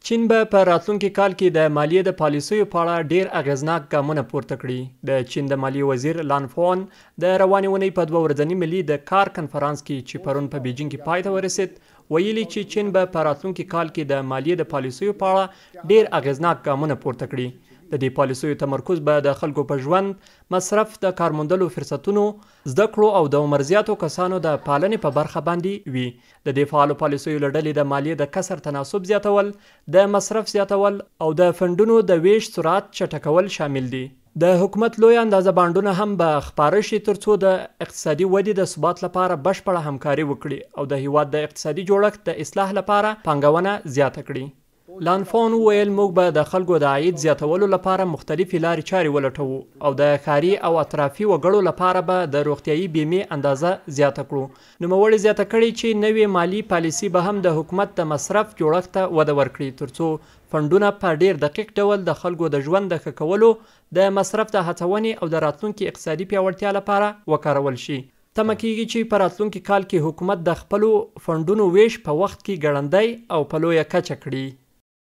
چین به په راتلونکي کال کې د مالیې د پالیسیو په اړه ډیر اغیزناک ګامونه پورته کړي. د چین د مالیې وزیر لان فون د روانې اونۍ په 2 ورځني ملي د کار کنفرانس کې چې پرون په بیجینګ کې پای ته ورسید ویلي چې چین به په راتلونکي کال کې د مالیې د پالیسیو په اړه ډیر اغیزناک ګامونه پورته کړي. د دې پالیسیو تمرکز به د خلکو په ژوند، مصرف، د کارموندلو فرصتونو، زده کړو او د عمر زیاتو کسانو د پالنې په برخه باندې وي. د دې فعالو پالیسیو له ډلې د مالیې د کسر تناسب زیاتول، د مصرف زیاتول او د فنډونو د ویش سرعت چټکول شامل دي. د حکومت لوی اندازه بانډونه هم به خپاره شي ترڅو د اقتصادي ودې د ثبات لپاره بشپړه همکاري وکړي او د هیواد د اقتصادي جوړښت د اصلاح لپاره پانګونه زیاته کړي. لان فون وویل موږ به د خلکو د عاید زیاتولو لپاره مختلفې لارې چارې ولټوو او د ښاري او اطرافي وګړو لپاره به د روغتیايي بیمې اندازه زیاته کړو. نوموړي زیاته کړي چې نوې مالی پالیسي به هم د حکومت د مصرف جوړښت ته وده ورکړي ترڅو فنډونه په ډیر دقیق ډول د خلکو د ژوند د ښه کولو، د مصرف د هڅونې او د راتلونکي اقتصادي پیاوړتیا لپاره وکارول شي. تمه کیږي چې په راتلونکي کال کې حکومت د خپلو فنډونو ویش په وخت کې ګړندی او په لویه کچه کړي.